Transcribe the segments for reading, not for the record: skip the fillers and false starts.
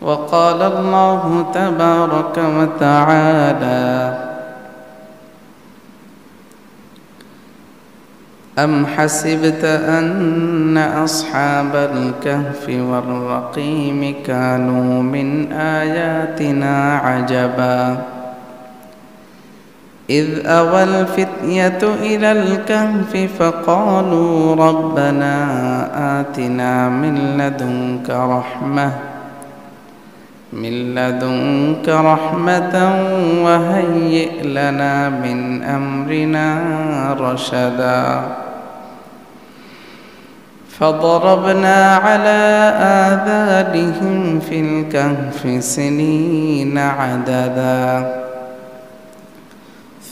وقال الله تبارك وتعالى: أم حسبت أن أصحاب الكهف والرقيم كانوا من آياتنا عجبا إذ أوى الفتية إلى الكهف فقالوا ربنا آتنا من لدنك رحمة وهيئ لنا من أمرنا رشدا فضربنا على آذانهم في الكهف سنين عددا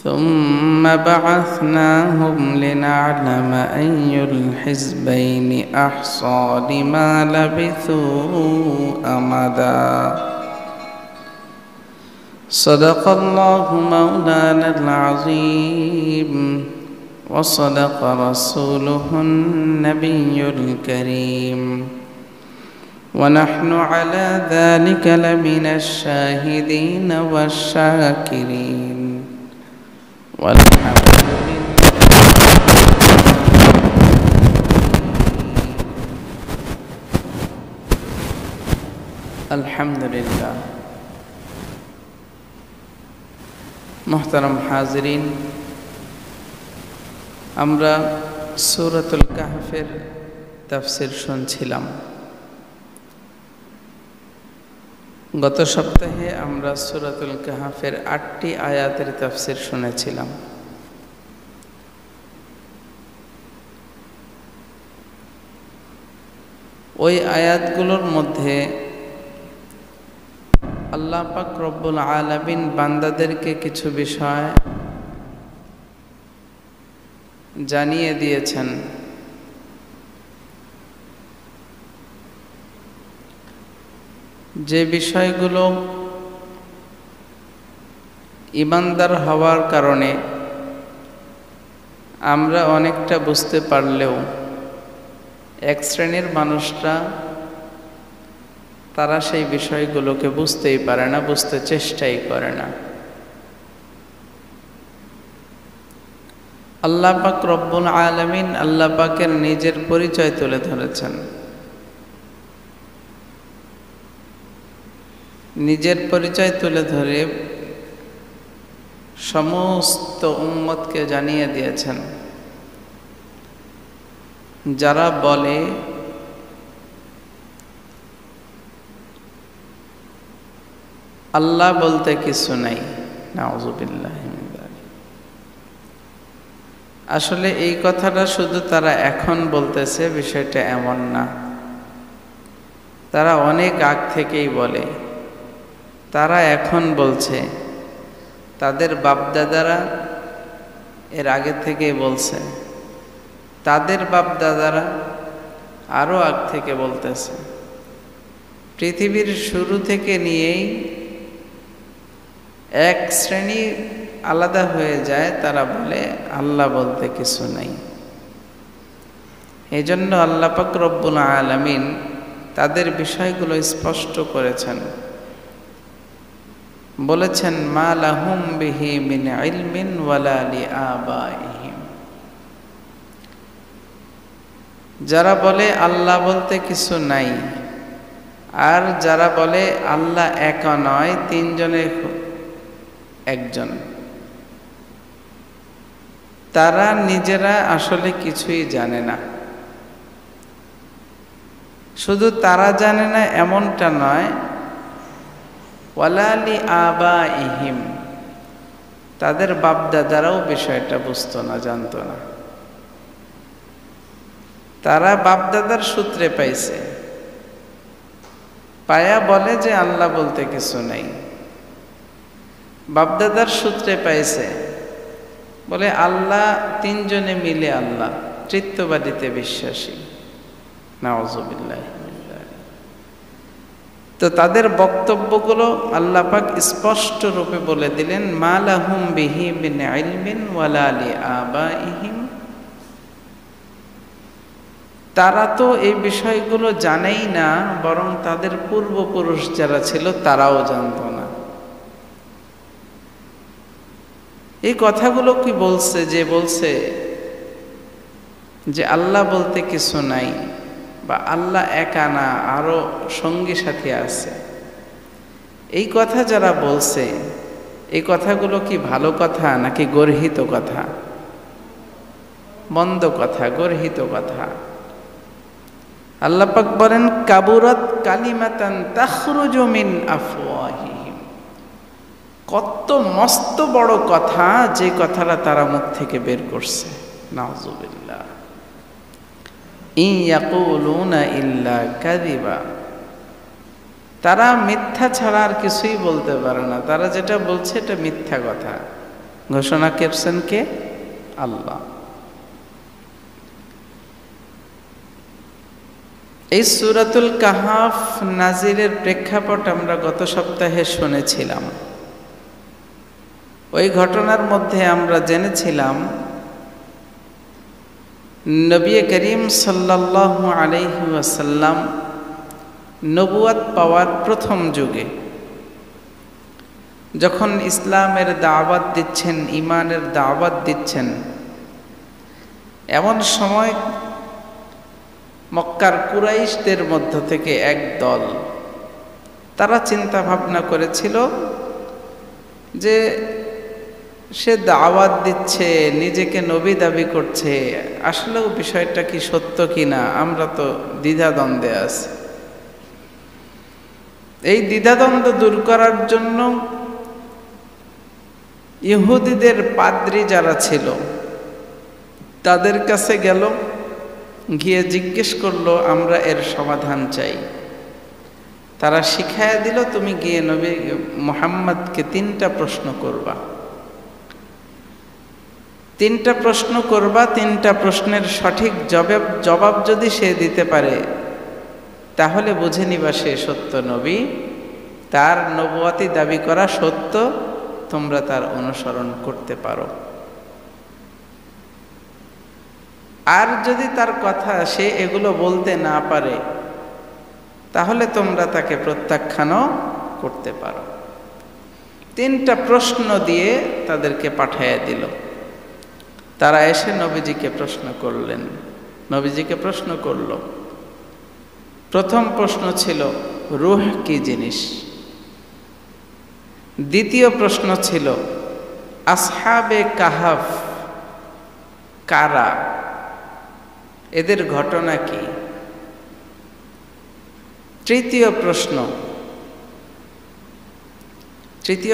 ثم بعثناهم لنعلم أي الحزبين أحصى لما لبثوا أمدا صدق الله مولانا العظيم وصدق رسوله النبي الكريم ونحن على ذلك لمن الشاهدين والشاكرين والحمد لله الحمد لله محترم حاضرين আমরা সূরাতুল কাহফের তাফসীর শুনছিলাম। গত সপ্তাহে আমরা সূরাতুল কাহফের ৮টি আয়াতের তাফসীর শুনেছিলাম। ওই আয়াতগুলোর মধ্যে আল্লাহ পাক রব্বুল আলামিন বান্দাদেরকে কিছু বিষয় জানিয়ে দিয়েছেন। যে বিষয়গুলো ঈমানদার হওয়ার কারণে আমরা অনেকটা বুঝতে পারলেও এক শ্রেণীর মানুষরা তারা সেই বিষয়গুলোকে বুঝতেই পারে না, বুঝতে চেষ্টাই করে না। আল্লাহ পাক রব্বুল আলামিন আল্লাহ পাকের নিজের পরিচয় তুলে ধরেছেন। নিজের পরিচয় তুলে ধরে সমস্ত উম্মতকে জানিয়ে দিয়েছেন। যারা বলে আল্লাহ বলতে কিছু নাই, নাউযুবিল্লাহ মিন যালিক। আসলে এই কথাটা শুধু তারা এখন বলতেছে, বিষয়টা এমন না। তারা অনেক আগ থেকেই বলে। তারা এখন বলছে, তাদের বাপদাদারা এর আগে থেকেই বলছে, তাদের বাপদাদারা আরও আগ থেকে বলতেছে। পৃথিবীর শুরু থেকে নিয়েই এক শ্রেণী আলাদা হয়ে যায়, তারা বলে আল্লাহ বলতে কিছু নাই। এই জন্য আল্লাহ পাক রব্বুল আলামিন তাদের বিষয়গুলো স্পষ্ট করেছেন, বলেছেন মা লাহুম বিহি মিন ইলমিন ওয়ালা লিআবাইহিম। যারা বলে আল্লাহ বলতে কিছু নাই, আর যারা বলে আল্লাহ একা নয়, তিনজনের একজন, তারা নিজেরা আসলে কিছুই জানে না। শুধু তারা জানে না এমনটা নয়, ওয়ালা লিআবাইহিম, তাদের বাপদাদারাও বিষয়টা বুঝতো না, জানতো না। তারা বাপদাদার সূত্রে পাইছে, পায়া বলে যে আল্লাহ বলতে কিছু নাই। বাপদাদার সূত্রে পাইছে, বলে আল্লাহ তিনজনে মিলে আল্লাহ, তৃতীয়বাদীতে বিশ্বাসী, নাউযুবিল্লাহ। তো তাদের বক্তব্যগুলো আল্লাহ পাক স্পষ্ট রূপে বলে দিলেন, মা লাহুম বিহি মিন ইলমিন ওয়ালা লিআবাইহিম। তারা তো এই বিষয়গুলো জানেই না, বরং তাদের পূর্বপুরুষ যারা ছিল তারাও জানত না। এই কথাগুলো কি বলছে? যে বলছে যে আল্লাহ বলতে কিছু নাই, বা আল্লাহ একা না, আরো সঙ্গী সাথী আছে, এই কথা যারা বলছে, এই কথাগুলো কি ভালো কথা নাকি গর্হিত কথা? মন্দ কথা, গর্হিত কথা। আল্লাহ পাক বলেন কাবুরাত কালিমাতান তাখরুজু মিন আফওয়াহিহিম, কত মস্ত বড় কথা যে কথাটা তারা মুখ থেকে বের করছে। নাউযুবিল্লাহ। ইন ইয়াকুলুনা ইল্লা কাযিবা, তারা মিথ্যা ছাড়া আর কিছুই বলতে পারে না। তারা যেটা বলছে এটা মিথ্যা কথা। ঘোষণা করছেন কে? আল্লাহ। এই সূরাতুল কাহাফ নাজিলের প্রেক্ষাপট আমরা গত সপ্তাহে শুনেছিলাম। ওই ঘটনার মধ্যে আমরা জেনেছিলাম নবী করিম সাল্লাল্লাহু আলাইহি ওয়াসাল্লাম নবুয়াত পাওয়ার প্রথম যুগে যখন ইসলামের দাওয়াত দিচ্ছেন, ঈমানের দাওয়াত দিচ্ছেন, এমন সময় মক্কার কুরাইশদের মধ্য থেকে এক দল, তারা চিন্তা ভাবনা করেছিল যে সে দাওয়াত দিচ্ছে, নিজেকে নবী দাবি করছে, আসলেও বিষয়টা কি সত্য কিনা, আমরা তো দ্বিধাদ্বন্দ্বে আছি। এই দ্বিধাদ্বন্দ্ব দূর করার জন্য ইহুদিদের পাদ্রী যারা ছিল তাদের কাছে গেল, গিয়ে জিজ্ঞেস করলো আমরা এর সমাধান চাই। তারা শিখাইয়া দিল, তুমি গিয়ে নবী মুহাম্মদকে 3টা প্রশ্ন করবা, 3টা প্রশ্ন করবা, 3টা প্রশ্নের সঠিক জবাব যদি সে দিতে পারে তাহলে বুঝে নিবা সে সত্য নবী, তার নবুয়াতি দাবি করা সত্য, তোমরা তার অনুসরণ করতে পারো। আর যদি তার কথা সে এগুলো বলতে না পারে তাহলে তোমরা তাকে প্রত্যাখ্যানও করতে পারো। 3টা প্রশ্ন দিয়ে তাদেরকে পাঠাইয়া দিল। তারা এসে নবীজিকে প্রশ্ন করলেন, নবীজিকে প্রশ্ন করল। প্রথম প্রশ্ন ছিল রূহ কি জিনিস। দ্বিতীয় প্রশ্ন ছিল আসহাবে কাহাফ কারা, এদের ঘটনা কি। তৃতীয়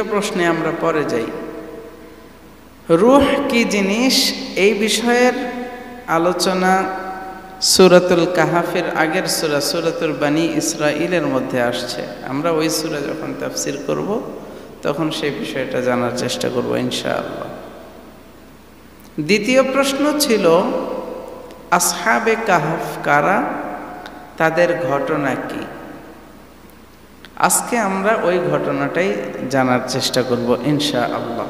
প্রশ্নে আমরা পরে যাই। রূহ কি জিনিস এই বিষয়ের আলোচনা সূরাতুল কাহাফের আগের সূরাতুল বনী ইসরাঈলের মধ্যে আসছে। আমরা ওই সূরা যখন তাফসীর করব তখন সেই বিষয়টা জানার চেষ্টা করব ইনশাআল্লাহ। দ্বিতীয় প্রশ্ন ছিল আসহাবে কাহাফ কারা, তাদের ঘটনা কি। আজকে আমরা ওই ঘটনাটাই জানার চেষ্টা করব ইনশাআল্লাহ।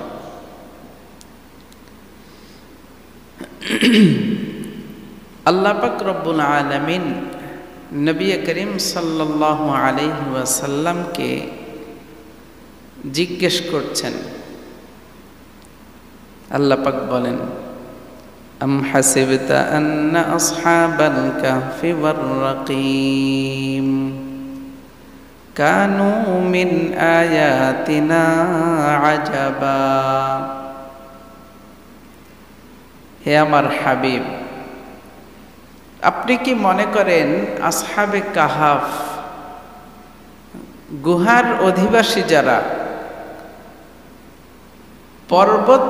আল্লাহ পাক রব্বুল আলামিন নবী করিম সাল্লাল্লাহু আলাইহি ওয়াসাল্লামকে জিজ্ঞেস করছেন। আল্লাহ পাক বলেন আম হাসিবতা আন্না আসহাবাল কাহফি ওয়ার রাকিম কানু মিন আয়াতিনা আজাবা। হে আমার হাবিব, আপনি কি মনে করেন আসহাবে কাহাফ, গুহার অধিবাসী যারা, পর্বত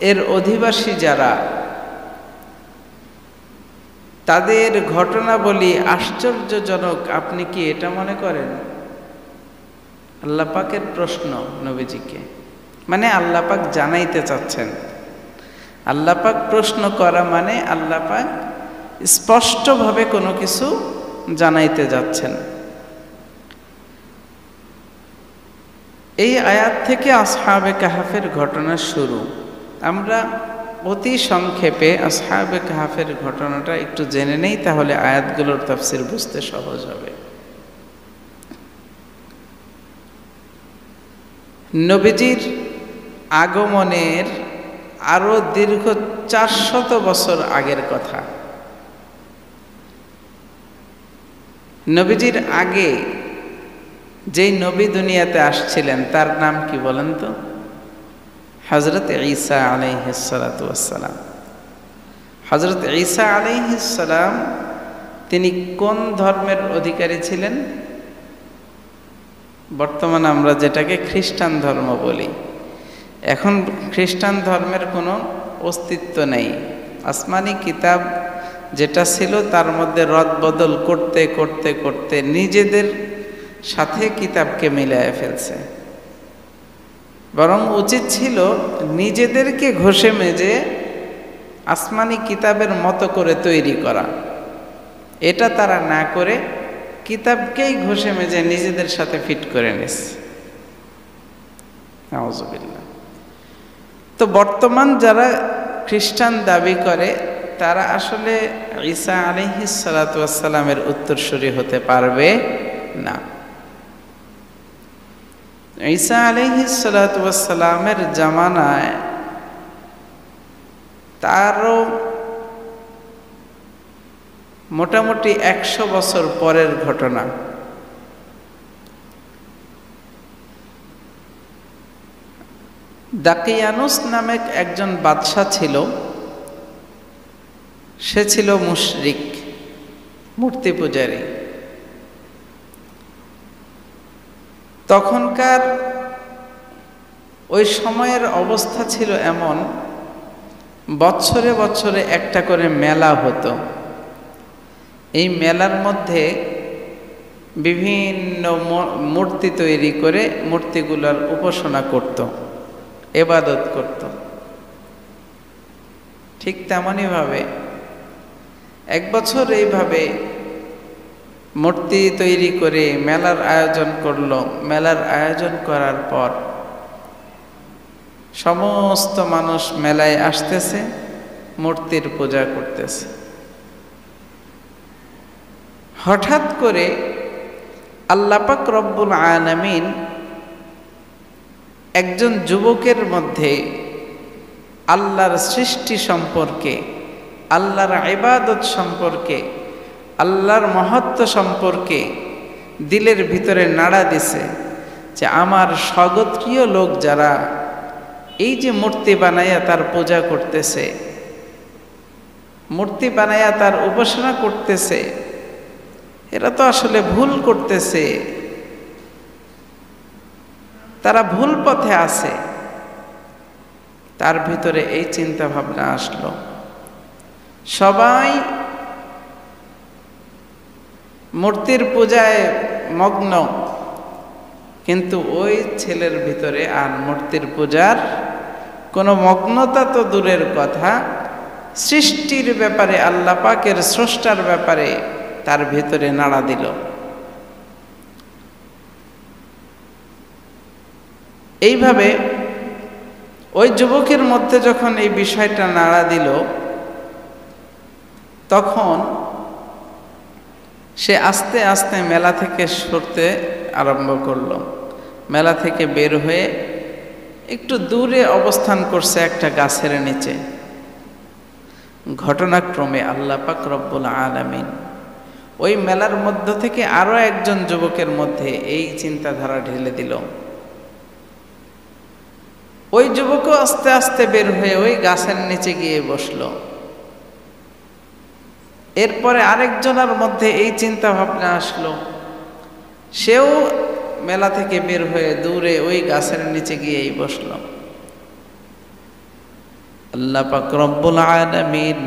এর অধিবাসী যারা, তাদের ঘটনাবলী আশ্চর্যজনক, আপনি কি এটা মনে করেন? আল্লাহ পাকের প্রশ্ন নবীজিকে, মানে আল্লাহ পাক জানাইতে চাচ্ছেন। আল্লাহ পাক প্রশ্ন করা মানে আল্লাহ পাক স্পষ্টভাবে কোনো কিছু জানাইতে যাচ্ছেন। এই আয়াত থেকে আসহাবে কাহাফের ঘটনা শুরু। আমরা অতি সংক্ষেপে আসহাবে কাহফের ঘটনাটা একটু জেনে নেই, তাহলে আয়াতগুলোর তাফসীর বুঝতে সহজ হবে। নবীজির আগমনের আরো দীর্ঘ 400 বছর আগের কথা। নবীজির আগে যেই নবী দুনিয়াতে আসছিলেন তার নাম কি বলেন তো? হযরত ঈসা আলাইহিস সালাতু ওয়াস সালাম। হযরত ঈসা আলাইহিস সালাম তিনি কোন ধর্মের অধিকারী ছিলেন? বর্তমানে আমরা যেটাকে খ্রিস্টান ধর্ম বলি। এখন খ্রিস্টান ধর্মের কোনো অস্তিত্ব নেই। আসমানি কিতাব যেটা ছিল তার মধ্যে রদবদল করতে করতে করতে নিজেদের সাথে কিতাবকে মিলায়ে ফেলছে। বরং উচিত ছিল নিজেদেরকে ঘষে মেজে আসমানি কিতাবের মতো করে তৈরি করা। এটা তারা না করে কিতাবকেই ঘষে মেজে নিজেদের সাথে ফিট করে নিচ্ছে। নাউজুবিল্লাহ। তো বর্তমান যারা খ্রিস্টান দাবি করে তারা আসলে ঈসা আলাইহিস সালাতু ওয়াস সালামের উত্তরসূরি হতে পারবে না। ঈসা আলাইহিস সালাতু ওয়াস সালামের জামানায় তারও মোটামুটি 100 বছর পরের ঘটনা। দাকিয়ানুস নামে একজন বাদশাহ ছিল। সে ছিল মুশরিক, মূর্তি পূজারী। তখনকার ওই সময়ের অবস্থা ছিল এমন, বছরে বছরে একটা করে মেলা হতো। এই মেলার মধ্যে বিভিন্ন মূর্তি তৈরি করে মূর্তিগুলোর উপাসনা করত, ইবাদত করত। ঠিক তেমনইভাবে এক বছর এইভাবে মূর্তি তৈরি করে মেলার আয়োজন করলো। মেলার আয়োজন করার পর সমস্ত মানুষ মেলায় আসতেছে, মূর্তির পূজা করতেছে। হঠাৎ করে আল্লাহ পাক রব্বুল আলামিন একজন যুবকের মধ্যে আল্লাহর সৃষ্টি সম্পর্কে, আল্লাহর ইবাদত সম্পর্কে, আল্লাহর মহত্ব সম্পর্কে দিলের ভিতরে নাড়া দিছে যে আমার স্বগোত্রীয় লোক যারা এই যে মূর্তি বানাইয়া তার পূজা করতেছে, মূর্তি বানাইয়া তার উপাসনা করতেছে, এরা তো আসলে ভুল করতেছে, তারা ভুল পথে আছে। তার ভিতরে এই চিন্তা ভাবনা আসলো। সবাই মূর্তির পূজায় মগ্ন, কিন্তু ওই ছেলের ভিতরে আর মূর্তির পূজার কোনো মগ্নতা তো দূরের কথা, সৃষ্টির ব্যাপারে, আল্লাহ পাকের স্রষ্টার ব্যাপারে তার ভিতরে নাড়া দিল। এইভাবে ওই যুবকের মধ্যে যখন এই বিষয়টা নাড়া দিল, তখন সে আস্তে আস্তে মেলা থেকে সরতে আরম্ভ করলো। মেলা থেকে বের হয়ে একটু দূরে অবস্থান করছে একটা গাছের নিচে। ঘটনাক্রমে আল্লাহ পাক রব্বুল আলামিন ওই মেলার মধ্য থেকে আরো একজন যুবকের মধ্যে এই চিন্তাধারা ঢেলে দিল। ওই যুবকও আস্তে আস্তে বের হয়ে ওই গাছের নিচে গিয়ে বসলো। এরপরে আরেকজনের মধ্যে এই চিন্তা ভাবনা আসলো, সেও মেলা থেকে বের হয়ে দূরে ওই গাছের নিচে গিয়েই বসলো। আল্লাহ পাক রব্বুল আলামিন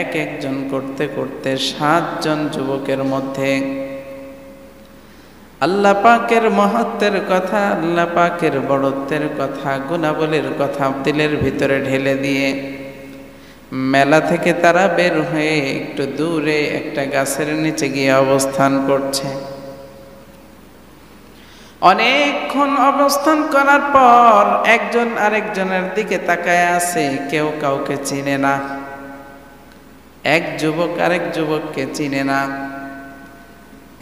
এক একজন করতে করতে 7 জন যুবকের মধ্যে আল্লাহ পাকের মহত্বের কথা, আল্লাহ পাকের বড়ত্বের কথা, গুণাবলীর কথা দিলের ভিতরে ঢেলে দিয়ে মেলা থেকে তারা বের হয়ে একটু দূরে একটা গাছের নিচে গিয়ে অবস্থান করছে। অনেকক্ষণ অবস্থান করার পর একজন আরেকজনের দিকে তাকায় আছে, কেউ কাউকে চিনে না। এক যুবক আরেক যুবককে চিনে না।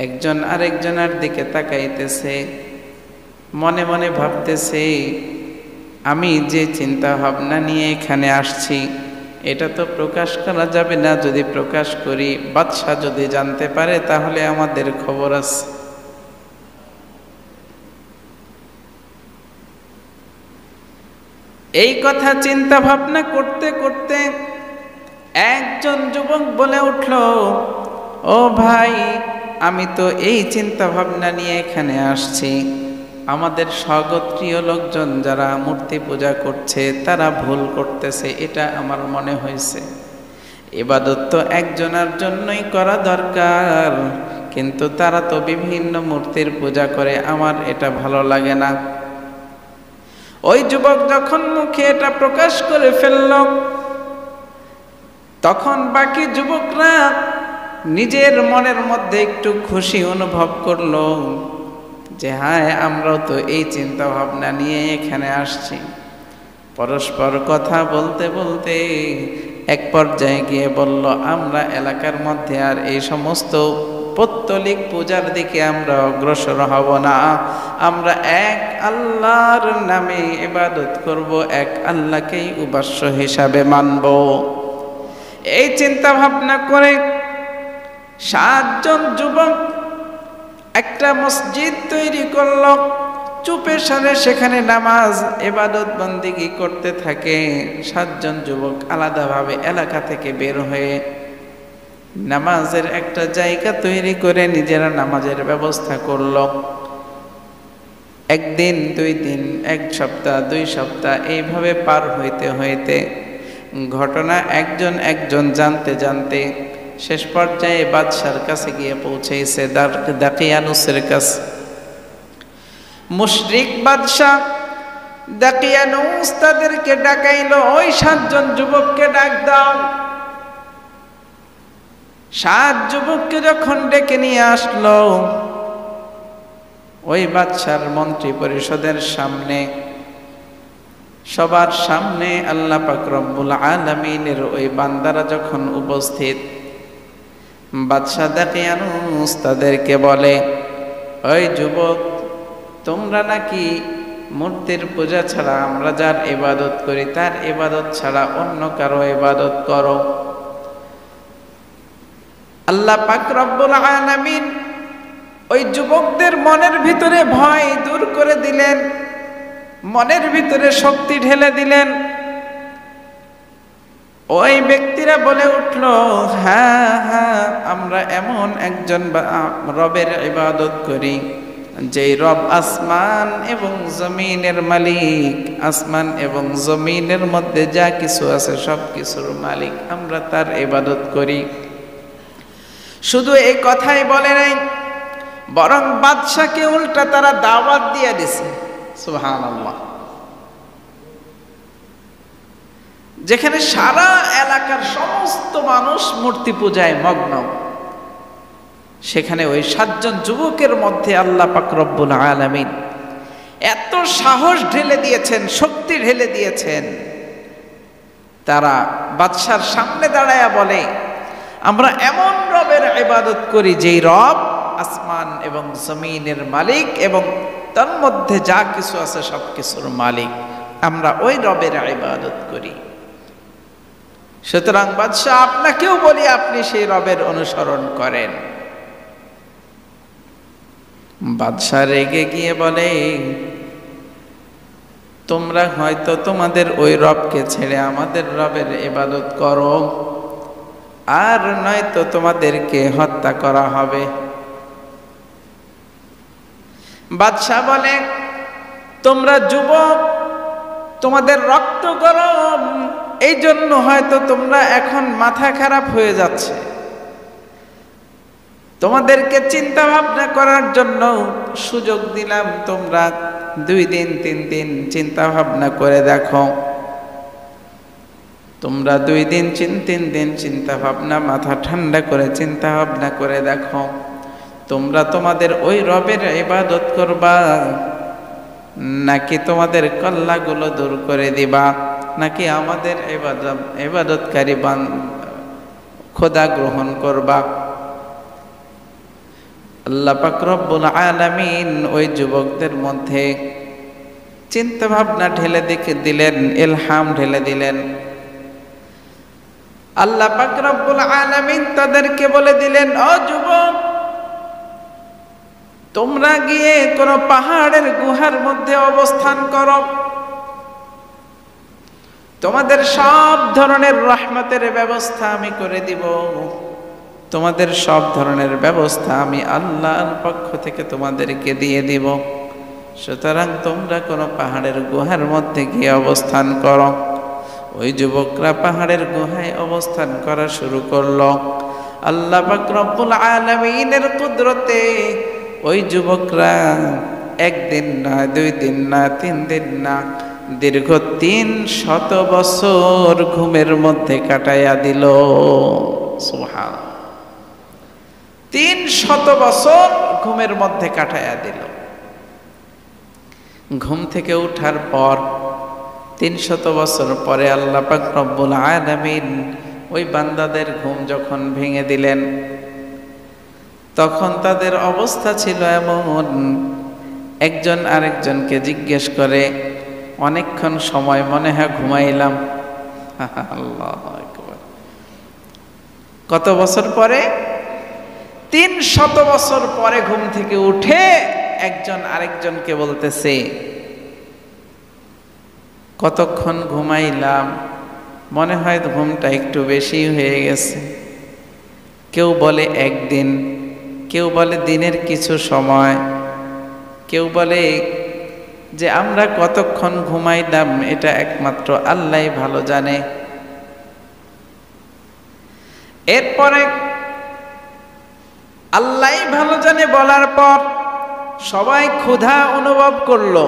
একজন আরেকজনের দিকে তাকাইতেছে, মনে মনে ভাবতেছে, আমি যে চিন্তা ভাবনা নিয়ে এখানে আসছি এটা তো প্রকাশ করা যাবে না। যদি প্রকাশ করি, বাদশা যদি জানতে পারে তাহলে আমাদের খবর আছে। এই কথা চিন্তা ভাবনা করতে করতে একজন যুবক বলে উঠল, ও ভাই, আমি তো এই চিন্তা ভাবনা নিয়ে এখানে আসছি, আমাদের স্বগোত্রীয় লোকজন যারা মূর্তি পূজা করছে তারা ভুল করতেছে, এটা আমার মনে হয়েছে। ইবাদত তো একজনের জন্যই করা দরকার, কিন্তু তারা তো বিভিন্ন মূর্তির পূজা করে, আমার এটা ভালো লাগে না। ওই যুবক যখন মুখে এটা প্রকাশ করে ফেলল, তখন বাকি যুবকরা নিজের মনের মধ্যে একটু খুশি অনুভব করলো যে হায়, আমরাও তো এই চিন্তা ভাবনা নিয়ে এখানে আসছি। পরস্পর কথা বলতে বলতে এক পর্যায়ে গিয়ে বলল, আমরা এলাকার মধ্যে আর এই সমস্ত পৌত্তলিক পূজার দিকে আমরা অগ্রসর হব না, আমরা এক আল্লাহর নামে ইবাদত করব, এক আল্লাহকেই উপাস্য হিসাবে মানব। এই চিন্তা ভাবনা করে 7 জন যুবক একটা মসজিদ তৈরি করল, চুপে সারে সেখানে নামাজ ইবাদত বন্দেগী করতে থাকে। 7 জন যুবক আলাদাভাবে এলাকা থেকে বের হয়ে নামাজের একটা জায়গা তৈরি করে নিজেরা নামাজের ব্যবস্থা করল। একদিন, 2 দিন, 1 সপ্তাহ, 2 সপ্তাহ এইভাবে পার হইতে হইতে ঘটনা একজন জানতে জানতে শেষ পর্যায়ে বাদশার কাছে গিয়ে পৌঁছেছে, দাকিয়ানুসের কাছে। মুশরিক বাদশা দাকিয়ানুস তাদেরকে ডাকাইল, ওই 7 জন যুবককে ডাক দাও। 7 যুবককে যখন ডেকে নিয়ে আসলো, ওই বাদশার মন্ত্রী পরিষদের সামনে, সবার সামনে আল্লাহ পাক রব্বুল আলামিনের ওই বান্দারা যখন উপস্থিত, বাদশা দাকিয়ানুস তাদেরকে বলে, ওই যুবক, তোমরা নাকি মূর্তির পূজা ছাড়া, আমরা যার ইবাদত করি তার ইবাদত ছাড়া অন্য কারো ইবাদত করো। আল্লাহ পাক রব্বুল আলামিন ওই যুবকদের মনের ভিতরে ভয় দূর করে দিলেন, মনের ভিতরে শক্তি ঢেলে দিলেন। ওই ব্যক্তিরা বলে উঠল, হ্যাঁ হ্যাঁ, আমরা এমন একজন রবের ইবাদত করি যেই রব আসমান এবং জমিনের মালিক, আসমান এবং জমিনের মধ্যে যা কিছু আছে সব কিছুর মালিক, আমরা তার ইবাদত করি। শুধু এই কথাই বলে নাই, বরং বাদশাকে উল্টা তারা দাওয়াত দিয়ে দিছে। সুবহানাল্লাহ। যেখানে সারা এলাকার সমস্ত মানুষ মূর্তি পূজায় মগ্ন, সেখানে ওই 7 জন যুবকের মধ্যে আল্লাহ পাক রব্বুল আলামিন এত সাহস ঢেলে দিয়েছেন, শক্তি ঢেলে দিয়েছেন, তারা বাদশার সামনে দাঁড়ায়া বলে, আমরা এমন রবের ইবাদত করি যেই রব আসমান এবং জমিনের মালিক এবং তার মধ্যে যা কিছু আছে সব কিছুর মালিক, আমরা ওই রবের ইবাদত করি। সুতরাং বাদশা, আপনাকেও বলি আপনি সেই রবের অনুসরণ করেন। বাদশা রেগে গিয়ে বলে, তোমরা হয়তো তোমাদের ওই রবকে ছেড়ে আমাদের রবের ইবাদত করো, আর নয়তো তোমাদেরকে হত্যা করা হবে। বাদশা বলে, তোমরা যুবক, তোমাদের রক্ত গরম, এই জন্য হয়তো তোমরা এখন মাথা খারাপ হয়ে যাচ্ছে। তোমাদেরকে চিন্তা ভাবনা করার জন্য সুযোগ দিলাম, তোমরা 2 দিন 3 দিন চিন্তা ভাবনা করে দেখো। তোমরা 2 দিন 3 দিন চিন্তা ভাবনা, মাথা ঠান্ডা করে চিন্তা ভাবনা করে দেখো, তোমরা তোমাদের ওই রবের ইবাদত করবা নাকি তোমাদের কল্লাগুলো দূর করে দিবা, নাকি আমাদের ইবাদতকারী খোদা গ্রহণ করবা? আল্লাহ পাক রব্বুল আলামিন ওই যুবকদের মধ্যে চিন্তা ভাবনা ঢেলে দিলেন, ইলহাম ঢেলে দিলেন। আল্লাহ পাক রব্বুল আলামিন তাদেরকে বলে দিলেন, ও যুবক, তোমরা গিয়ে কোন পাহাড়ের গুহার মধ্যে অবস্থান করো। তোমাদের সব ধরনের রহমতের ব্যবস্থা আমি করে দিব, তোমাদের সব ধরনের ব্যবস্থা আমি আল্লাহর পক্ষ থেকে তোমাদেরকে দিয়ে দিব। সুতরাং তোমরা কোনো পাহাড়ের গুহার মধ্যে গিয়ে অবস্থান করো। ওই যুবকরা পাহাড়ের গুহায় অবস্থান করা শুরু করলো। আল্লাহ পাক রব্বুল আলামিনের কুদরতে ওই যুবকরা একদিন না, 2 দিন না, 3 দিন না, দীর্ঘ 300 বছর ঘুমের মধ্যে কাটাইয়া দিল। সুবহানাল্লাহ, 300 বছর ঘুমের মধ্যে কাটাইয়া দিল। ঘুম থেকে উঠার পর 300 বছর পরে আল্লাহ পাক রব্বুল আলামিন ওই বান্দাদের ঘুম যখন ভেঙে দিলেন, তখন তাদের অবস্থা ছিল এমন, একজন আরেকজনকে জিজ্ঞেস করে, অনেকক্ষণ সময় মনে হয় ঘুমাইলাম। আল্লাহু আকবার। কত বছর পরে? 300 বছর পরে ঘুম থেকে উঠে একজন আরেকজনকে বলতেছে, কতক্ষণ ঘুমাইলাম, মনে হয় ঘুমটা একটু বেশি হয়ে গেছে। কেউ বলে 1 দিন, কেউ বলে দিনের কিছু সময়, কেউ বলে যে আমরা কতক্ষণ ঘুমাইলাম এটা একমাত্র আল্লাহই ভালো জানে। এরপরে আল্লাহই ভালো জানে বলার পর সবাই ক্ষুধা অনুভব করলো।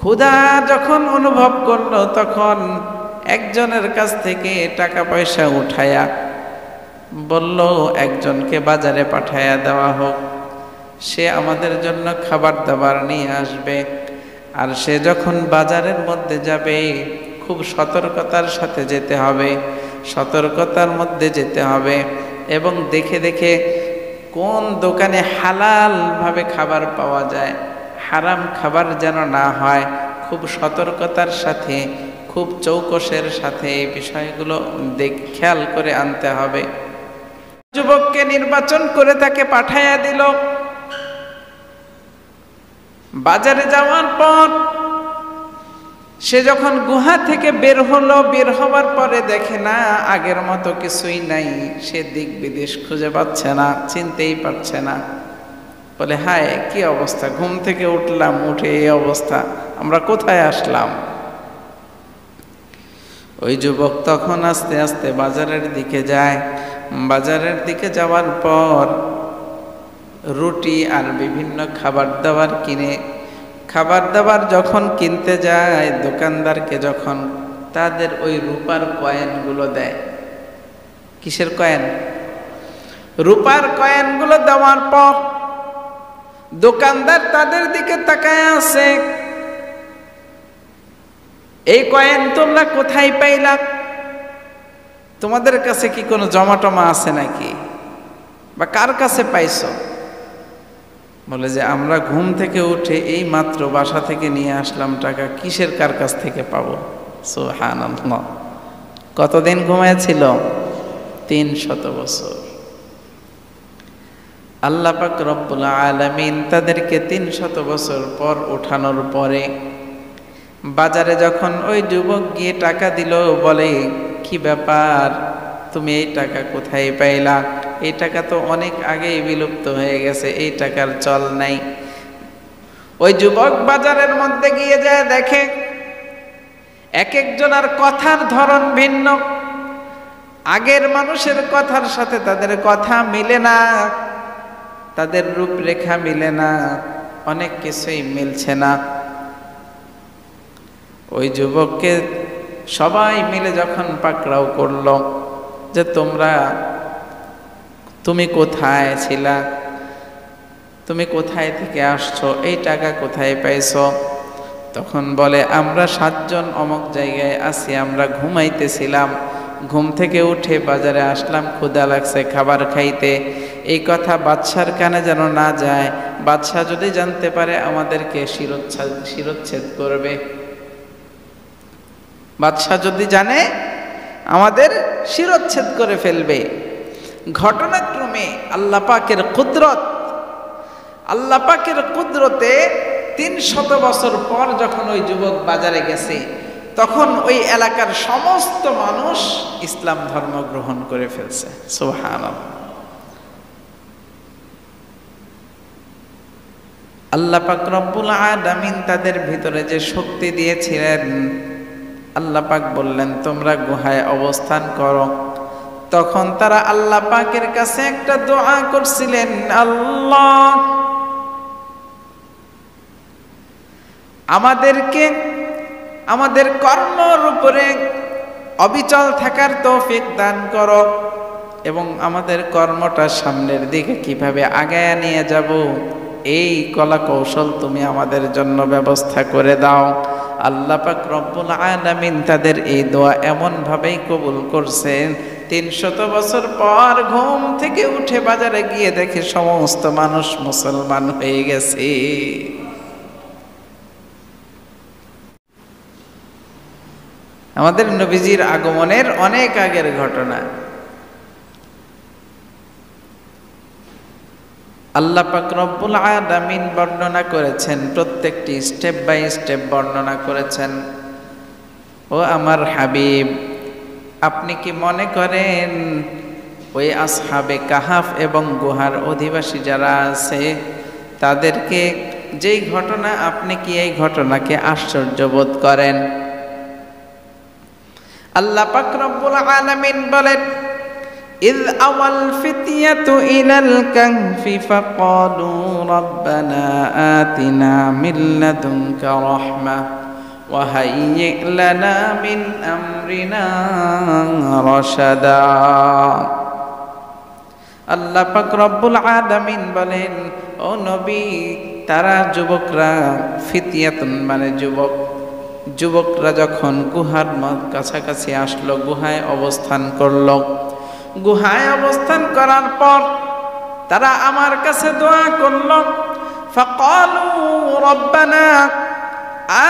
ক্ষুধা যখন অনুভব করলো, তখন একজনের কাছ থেকে টাকা পয়সা উঠায়া বলল, একজনকে বাজারে পাঠায়া দেওয়া হোক, সে আমাদের জন্য খাবার দাবার নিয়ে আসবে। আর সে যখন বাজারের মধ্যে যাবে, খুব সতর্কতার সাথে যেতে হবে, সতর্কতার মধ্যে যেতে হবে, এবং দেখে দেখে কোন দোকানে হালাল ভাবে খাবার পাওয়া যায়, হারাম খাবার যেন না হয়, খুব সতর্কতার সাথে, খুব চৌকসের সাথে এই বিষয়গুলো খেয়াল করে আনতে হবে। যুবককে নির্বাচন করে তাকে পাঠাইয়া দিল। বাজারে যাওয়ার পর সে যখন গুহা থেকে বের হলো, বের হবার পরে দেখে না আগের মতো কিছুই নাই। সে দিক বিদেশ খুঁজে পাচ্ছে না, চিনতেই পারছে না। বলে, হায় কি অবস্থা, ঘুম থেকে উঠলাম, উঠে এই অবস্থা, আমরা কোথায় আসলাম? ওই যুবক তখন আস্তে আস্তে বাজারের দিকে যায়। বাজারের দিকে যাওয়ার পর রুটি আর বিভিন্ন খাবার দাবার কিনে, খাবার দাবার যখন কিনতে যায়, দোকানদারকে যখন তাদের ওই রূপার কয়েনগুলো দেয়, কিসের কয়েন? রূপার কয়েনগুলো দেওয়ার পর দোকানদার তাদের দিকে তাকায় আছে, এই কয়েন তোমরা কোথায় পাইলা? তোমাদের কাছে কি কোনো জমাটমা আছে নাকি, বা কার কাছে পাইছো? বলে যে আমরা ঘুম থেকে উঠে এই মাত্র বাসা থেকে নিয়ে আসলাম টাকা, কিসের কার কাছ থেকে পাবো? সুবহানাল্লাহ। কতদিন ঘুমাইছিল? 300 বছর। আল্লাহ পাক রব্বুল আলামিন তাদেরকে 300 বছর পর উঠানোর পরে বাজারে যখন ওই যুবক গিয়ে টাকা দিল, বলে, কি ব্যাপার, তুমি এই টাকা কোথায় পাইলা? এই টাকা তো অনেক আগেই বিলুপ্ত হয়ে গেছে, এই টাকার চল নাই। ওই যুবক বাজারের মধ্যে গিয়ে যায়, দেখে এক একজনের কথার ধরন ভিন্ন, আগের মানুষের কথার সাথে তাদের কথা মিলে না, তাদের রূপরেখা মিলে না, অনেক কিছুই মিলছে না। ওই যুবককে সবাই মিলে যখন পাকড়াও করলো যে তুমি কোথায় ছিলা, তুমি কোথায় থেকে আসছো, এই টাকা কোথায় পাইছো? তখন বলে আমরা 7 জন অমুক জায়গায় আছি, আমরা ঘুমাইতেছিলাম, ঘুম থেকে উঠে বাজারে আসলাম, ক্ষুধা লাগছে খাবার খাইতে। এই কথা বাদশার কানে যেন না যায়, বাদশাহ যদি জানতে পারে আমাদেরকে শিরচ্ছেদ করবে। বাদশাহ যদি জানে আমাদের শিরচ্ছেদ করে ফেলবে। ঘটনাক্রমে আল্লাহ পাকের কুদরতে 300 বছর পর যখন ওই যুবক বাজারে গেছে, তখন ওই এলাকার সমস্ত মানুষ ইসলাম ধর্ম গ্রহণ করে ফেলছে। সুবহানাল্লাহ। আল্লাহ পাক রব্বুল আলামিন তাদের ভিতরে যে শক্তি দিয়েছিলেন, আল্লাহ পাক বললেন তোমরা গুহায় অবস্থান করো। তখন তারা আল্লাহ পাকের কাছে একটা দোয়া করছিলেন, আল্লাহ আমাদেরকে আমাদের কর্মের উপরে অবিচল থাকার তৌফিক দান করো, এবং আমাদের কর্মটা সামনের দিকে কিভাবে আগায় নিয়ে যাব এই কলা কৌশল তুমি আমাদের জন্য ব্যবস্থা করে দাও। আল্লাহ পাক রব্বুল আলামিন তাদের এই দোয়া এমন ভাবেই কবুল করছেন, 300 বছর পর ঘুম থেকে উঠে বাজারে গিয়ে দেখে সমস্ত মানুষ মুসলমান হয়ে গেছে। আমাদের নবীজির আগমনের অনেক আগের ঘটনা। আল্লাহ পাক রব্বুল আলামিন বর্ণনা করেছেন, প্রত্যেকটি স্টেপ বাই স্টেপ বর্ণনা করেছেন। ও আমার হাবিব, আপনি কি মনে করেন ওই আসহাবে কাহাফ এবং গুহার অধিবাসী যারা আছে তাদেরকে যেই ঘটনা, আপনি কি এই ঘটনাকে আশ্চর্য বোধ করেন? আল্লাহ পাক রব্বুল আলামিন বলেন, إذ أوى الفتية إلى الكهف فقالوا ربنا آتنا من لدنك رحمة وهيئ لنا من أمرنا رشدا। আল্লাহ পাক রব্বুল আলামিন বলেন, ও নবী, তারা যুবকরা, ফিতিয়াতুন মানে যুবকরা যখন গুহার কাছাকাছি আসলো, গুহায় অবস্থান করলো, গুহায় অবস্থান করার পর তারা আমার কাছে দোয়া করলো, ফাকালু রব্বানা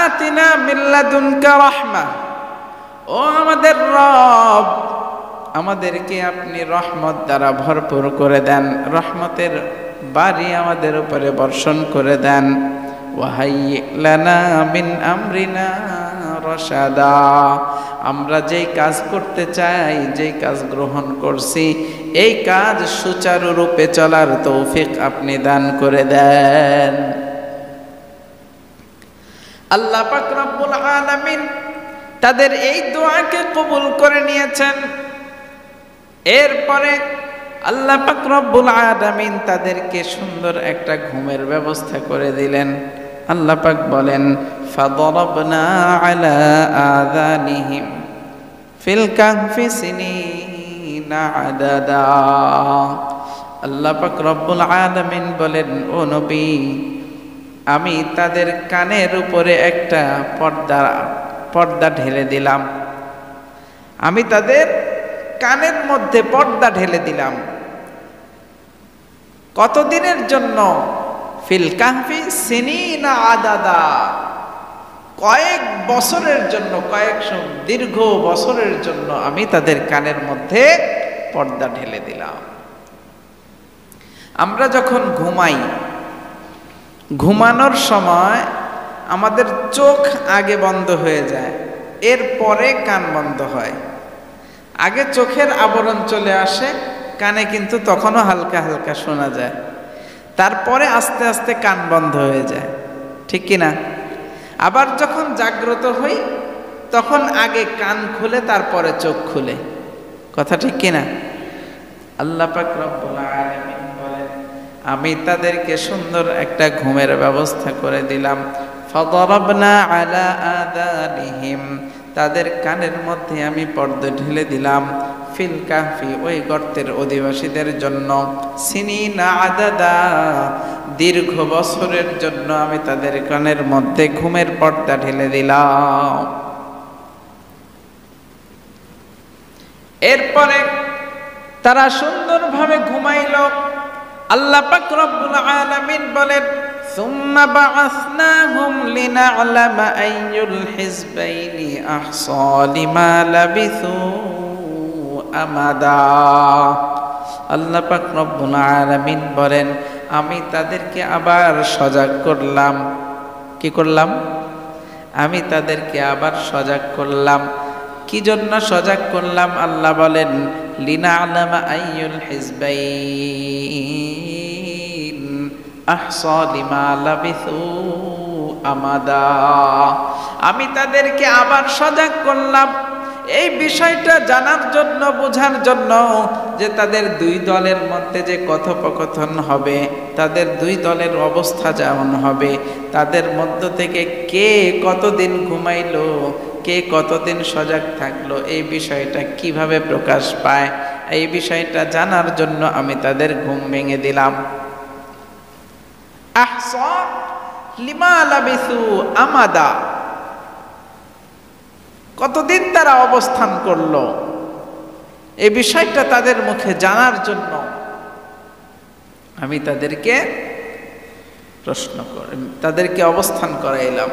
আতিনা মিন লাদুনকা রাহমা, ও আমাদের রব, আমাদেরকে আপনি রহমত দ্বারা ভরপুর করে দেন, রহমতের বাড়ি আমাদের উপরে বর্ষণ করে দেন। ওয়াহাইয়্যি লানা মিন আমরিনা রশাদা, আমরা যেই কাজ করতে চাই, যেই কাজ গ্রহণ করছি, এই কাজ সুচারুরূপে চলার তৌফিক আপনি দান করে দেন। আল্লাহ পাক রব্বুল আলামিন তাদের এই দোয়াকে কবুল করে নিয়েছেন। এরপরে আল্লাহ পাক রব্বুল আলামিন তাদেরকে সুন্দর একটা ঘুমের ব্যবস্থা করে দিলেন। আল্লাহ পাক বলেন, ফাদরাবনা আলা আযানিহিম ফিল কাহফি সিনিনা আদাদা। আল্লাহ পাক রব্বুল আলামিন বলেন, ও নবী, আমি তাদের কানের উপরে একটা পর্দা ঢেলে দিলাম, আমি তাদের কানের মধ্যে পর্দা ঢেলে দিলাম। কতদিনের জন্য? ফিল কাহফি সিনিনা আদাদা, কয়েক বছরের জন্য, দীর্ঘ বছরের জন্য আমি তাদের কানের মধ্যে পর্দা ঢেলে দিলাম। আমরা যখন ঘুমাই, ঘুমানোর সময় আমাদের চোখ আগে বন্ধ হয়ে যায়, এরপরে কান বন্ধ হয়। আগে চোখের আবরণ চলে আসে, কানে কিন্তু তখনও হালকা হালকা শোনা যায়, তারপরে আস্তে আস্তে কান বন্ধ হয়ে যায়, ঠিক কিনা? আবার যখন জাগ্রত হই তখন আগে কান খুলে তারপরে চোখ খুলে, কথা ঠিক কিনা? আল্লাহ পাক রব্বুল আলামিন বলেন, আমি তাদেরকে সুন্দর একটা ঘুমের ব্যবস্থা করে দিলাম। ফাদরাবনা আলা আযানিহিম, তাদের কানের মধ্যে আমি পর্দা ঢেলে দিলাম। ফিল কাহফি, ওই গর্তের অধিবাসীদের জন্য, সিনিনা আদাদা, দীর্ঘ বছরের জন্য আমি তাদের কানের মধ্যে ঘুমের পর্দা ঢেলে দিলাম। এরপরে তারা সুন্দরভাবে ঘুমাইল। আল্লাহ পাক রব্বুল আলামিন বলেন, সুম্মা বাআসনাহুম লিনা'লামা আইয়ুল হিজবাইনি আহসা লিমা লাবিসু আমাদা। আল্লাহ পাক রব্বুল আলামিন বলেন, আমি তাদেরকে আবার সজাগ করলাম। কি করলাম? আমি তাদেরকে আবার সজাগ করলাম। কি জন্য সজাগ করলাম? আল্লাহ বলেন, লিনা'লামা আইয়ুল হিজবাইন আহসা লিমা লাবিসু আমাদা। আমি তাদেরকে আবার সজাগ করলাম এই বিষয়টা জানার জন্য, বোঝার জন্য যে তাদের দুই দলের মধ্যে যে কথোপকথন হবে, তাদের দুই দলের অবস্থা যেমন হবে, তাদের মধ্য থেকে কে কতদিন ঘুমাইলো, কে কতদিন সজাগ থাকলো, এই বিষয়টা কিভাবে প্রকাশ পায়, এই বিষয়টা জানার জন্য আমি তাদের ঘুম ভেঙে দিলাম। আহসা লিমা লাবিসু আমাদা, কতদিন তারা অবস্থান করলো এই বিষয়টা তাদের মুখে জানার জন্য আমি তাদেরকে তাদেরকে অবস্থান করাইলাম।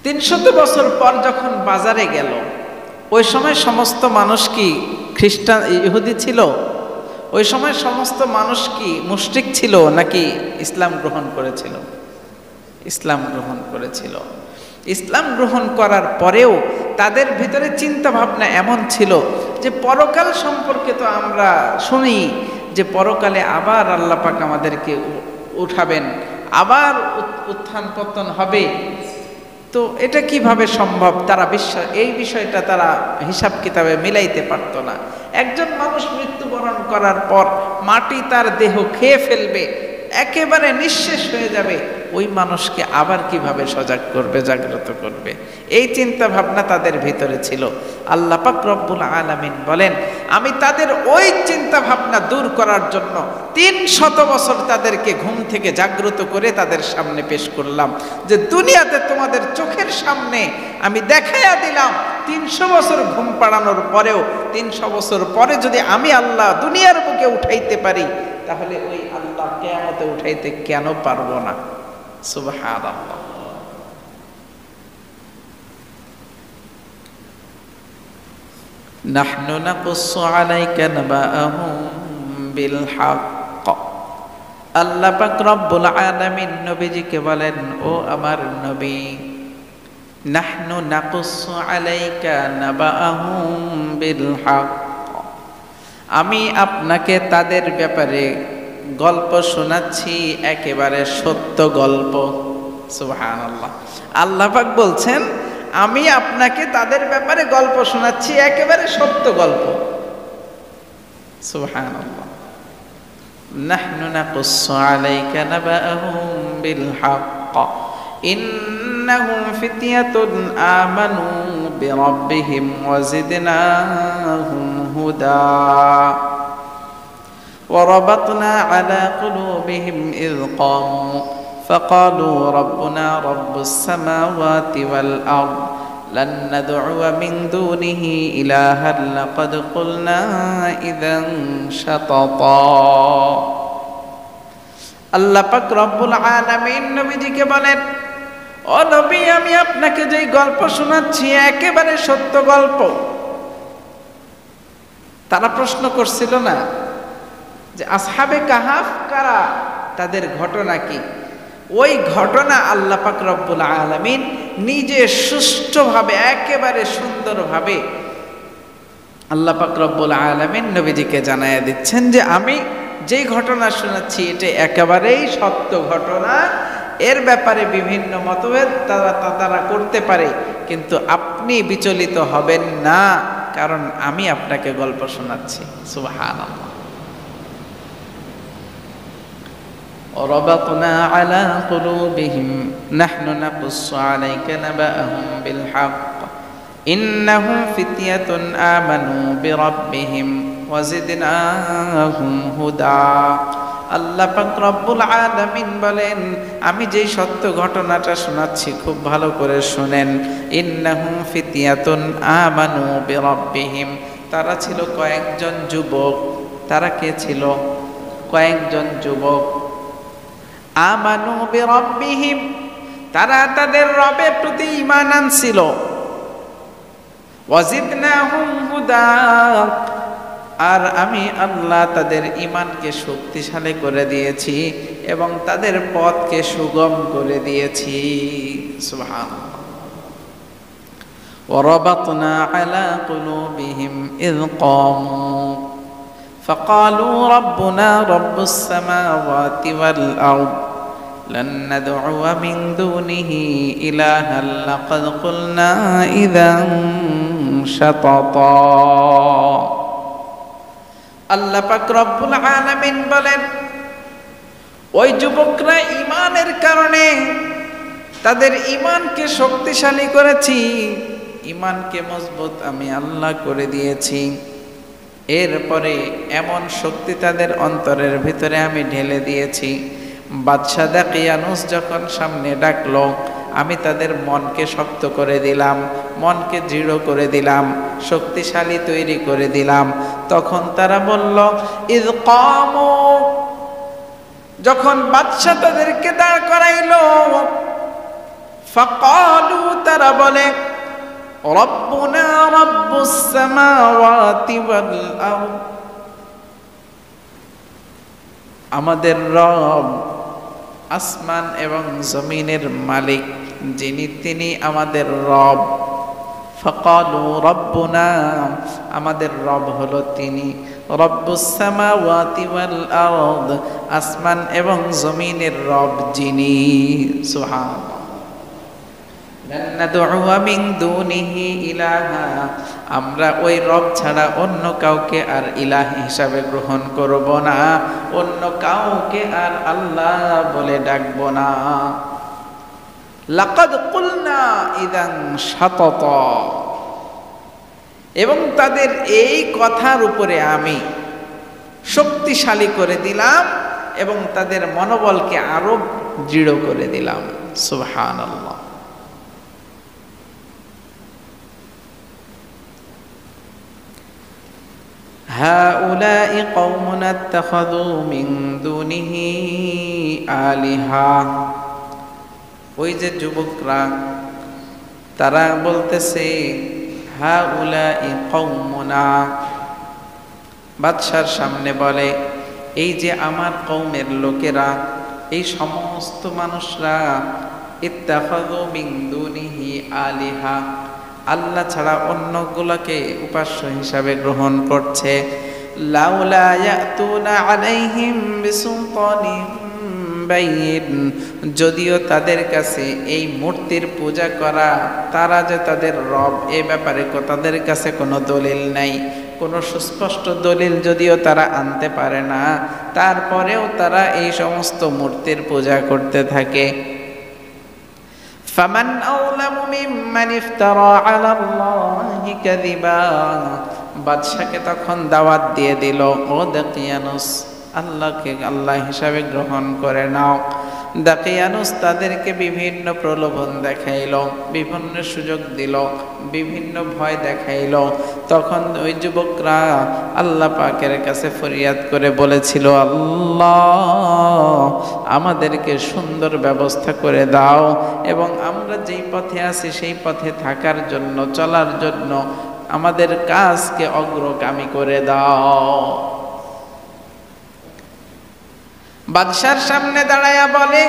300 বছর পর যখন বাজারে গেল, ওই সময় সমস্ত মানুষ কি খ্রিস্টান ইহুদি ছিল? ওই সময় সমস্ত মানুষ কি মুশরিক ছিল নাকি ইসলাম গ্রহণ করেছিল? ইসলাম গ্রহণ করেছিল। ইসলাম গ্রহণ করার পরেও তাদের ভিতরে চিন্তা ভাবনা এমন ছিল যে পরকাল সম্পর্কে তো আমরা শুনি যে পরকালে আবার আল্লাহ পাক আমাদেরকে উঠাবেন, আবার উত্থান পতন হবে। তো এটা কিভাবে সম্ভব? তারা এই বিষয়টা তারা হিসাব কিতাবে মিলাইতে পারত না। একজন মানুষ মৃত্যুবরণ করার পর মাটি তার দেহ খেয়ে ফেলবে, একেবারে নিঃশেষ হয়ে যাবে, ওই মানুষকে আবার কিভাবে সজাগ করবে, জাগ্রত করবে? এই চিন্তা ভাবনা তাদের ভিতরে ছিল। আল্লাহ পাক রব্বুল আলামিন বলেন, আমি তাদের ওই চিন্তা ভাবনা দূর করার জন্য 300 বছর তাদেরকে ঘুম থেকে জাগ্রত করে তাদের সামনে পেশ করলাম যে দুনিয়াতে তোমাদের চোখের সামনে আমি দেখাইয়া দিলাম 300 বছর ঘুম পাড়ানোর পরেও 300 বছর পরে যদি আমি আল্লাহ দুনিয়ার বুকে উঠাইতে পারি, তাহলে ওই আল্লাহ কিয়ামতে উঠাইতে কেন পারবো না? সুবহানাল্লাহ। নাহনু নাকুসু আলাইকা নাবাআহুম বিল হক। আল্লাহ পাক রব্বুল আলামিন নবীজিকে বলেন, ও আমার নবী, নাহনু নাকুসু আলাইকা নাবাআহুম বিল হক, আমি আপনাকে তাদের ব্যাপারে গল্প শোনাচ্ছি, একেবারে সত্য গল্প। সুবহানাল্লাহ। আল্লাহ পাক বলছেন, আমি আপনাকে তাদের ব্যাপারে গল্প শোনাচ্ছি, একেবারে সত্য গল্প। সুবহানাল্লাহ। নাহনু নাকুসু আলাইকা নাবাআহুম বিল হক ইন্নাহুম ফিতয়াতুন আমানু বিরাব্বিহিম ওয়া জিদনাহুম হুদা وربطنا على قلوبهم إذ قاموا فقالوا ربنا رب السماوات والأرض لن ندعو من دونه إلها لقد قلنا إذا شططا। আল্লাহ পাক রব্বুল আলামিন নবীজিকে বলেন, ও নবী, আমি আপনাকে যেই গল্প শোনাচ্ছি একেবারে সত্য গল্প। তারা প্রশ্ন করছিল না যে আসহাবে কাহাফ কারা, তাদের ঘটনা কি? ওই ঘটনা আল্লাহ পাক রব্বুল আলামিন নিজে সুষ্ঠুভাবে, একেবারে সুন্দরভাবে আল্লাহ পাক রব্বুল আলামিন নবীজিকে জানায়া দিচ্ছেন যে আমি যেই ঘটনা শোনাচ্ছি এটা একেবারেই সত্য ঘটনা। এর ব্যাপারে বিভিন্ন মতভেদ তারা করতে পারে, কিন্তু আপনি বিচলিত হবেন না, কারণ আমি আপনাকে গল্প শোনাচ্ছি। সুবহানাল্লাহ। وربطنا على قلوبهم نحن نقص عليك نبأهم بالحق إنهم فتية آمنوا بربهم وزدناهم هدى। আল্লাহ পাক রব্বুল আলামিন বলেন, আমি যেই সত্য ঘটনাটা শোনাচ্ছি খুব ভালো করে শুনেন। ইন্নাহুম ফিতিয়াতুন আমানু বিরাব্বিহিম, তারা ছিল কয়েকজন যুবক। তারা কে ছিল? কয়েকজন যুবক। আমানু বিরাব্বিহিম, তারা তাদের রবের প্রতি ঈমান আনছিল। ওয়াজিদনাহুম হুদা, আর আমি আল্লাহ তাদের ঈমানকে শক্তিশালী করে দিয়েছি এবং তাদের পথকে সুগম করে দিয়েছি। সুবহানাল্লাহ। ওয়ারাবাতনা আলা কুলুবিহিম ইয ক্বামু ফাকালু রাব্বুনা রাব্বুস সামাওয়াতি ওয়াল আরদ لن ندعو من دونه إلها لقد قلنا إذا شططا। আল্লাহ পাক রব্বুল আলামিন বলেন, ওই যুবকরা ঈমানের কারণে তাদের ঈমানকে শক্তিশালী করেছি, ঈমানকে মজবুত আমি আল্লাহ করে দিয়েছি। এরপরে এমন শক্তি তাদের অন্তরের ভিতরে আমি ঢেলে দিয়েছি, বাদশাহ দাকিয়ানুস যখন সামনে ডাকলো, আমি তাদের মনকে শক্ত করে দিলাম, মনকে দৃঢ় করে দিলাম, শক্তিশালী তৈরি করে দিলাম। তখন তারা বলল, ইয ক্বামু, যখন বাদশাহ তাদেরকে দাঁড় করাইলো, ফাকালু, তারা বলে, রব্বুনা রাব্বুস সামাওয়াতি ওয়াল আরদ, আমাদের রব আসমান এবং জমিনের মালিক যিনি, তিনি আমাদের রব। ফাকালু রব্বুনা, আমাদের রব হলো তিনি, রব্বুস সামাওয়াতি ওয়াল আরদ, আসমান এবং জমিনের রব যিনি। সুবহানাল্লাহ। লান নাদউয়া মিন দুনিহি ইলাহা, আমরা ওই রব ছাড়া অন্য কাউকে আর ইলাহ হিসাবে গ্রহণ করব না, অন্য কাউকে আর আল্লাহ বলে ডাকব না। লাকাদ কুলনা ইদান শাতাতা, এবং তাদের এই কথার উপরে আমি শক্তিশালী করে দিলাম এবং তাদের মনোবলকে আরো দৃঢ় করে দিলাম। সুবহানাল্লাহ। হাউলাই কওমুন ইত্তাখাযু মিন দুনিহি আলিহা, ওই যে যুবকরা তারা বলতেছে, হাউলাই কওমুনা, বাদশার সামনে বলে, এই যে আমার কওমের লোকেরা, এই সমস্ত মানুষরা, ইত্তাখাযু মিন দুনিহি আলিহা, আল্লাহ ছাড়া অন্যগুলোকে উপাস্য হিসাবে গ্রহণ করছে। লাউলা ইয়াতুনা আলাইহিম বিসুলতানিন বাইয়িন, যদিও তাদের কাছে এই মূর্তির পূজা করা, তারা যে তাদের রব এ ব্যাপারে তাদের কাছে কোনো দলিল নাই, কোনো সুস্পষ্ট দলিল যদিও তারা আনতে পারে না, তারপরেও তারা এই সমস্ত মূর্তির পূজা করতে থাকে। ফামান আযলামু মিম্মান ইফতারা আলাল্লাহি কাযিবা, বাদশাকে তখন দাওয়াত দিয়ে দিল, ও দাকিয়ানুস, আল্লাহকে আল্লাহ হিসাবে গ্রহণ করে নাও। দাকিয়ানুস তাদেরকে বিভিন্ন প্রলোভন দেখাইল, বিভিন্ন সুযোগ দিল, বিভিন্ন ভয় দেখাইল। তখন ওই যুবকরা আল্লাহ পাকের কাছে ফরিয়াদ করে বলেছিল, আল্লাহ আমাদেরকে সুন্দর ব্যবস্থা করে দাও এবং আমরা যেই পথে আছি সেই পথে থাকার জন্য, চলার জন্য আমাদের কাজকে অগ্রগামী করে দাও। বাদশার সামনে দাঁড়ায়া বলে,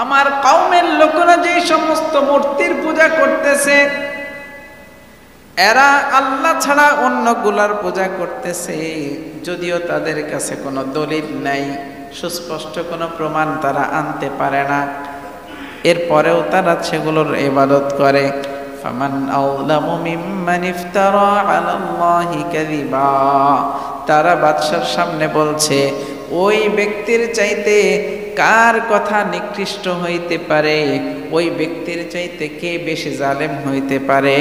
আমার কওমের লোকেরা যে সমস্ত মূর্তির পূজা করতেছে, এরা আল্লাহ ছাড়া অন্যগুলার পূজা করতেছে, যদিও তাদের কাছে কোনো দলিল নাই, সুস্পষ্ট কোনো প্রমাণ তারা আনতে পারে না, এরপরেও তারা সেগুলোর ইবাদত করে। ফামান আযলামু মিম্মান ইফতারা আলাল্লাহি কাযিবা, তারা বাদশার সামনে বলছে, ওই ব্যক্তির চাইতে কার কথা নিকৃষ্ট হইতে পারে, ওই ব্যক্তির চাইতে কে বেশি জালেম হইতে পারে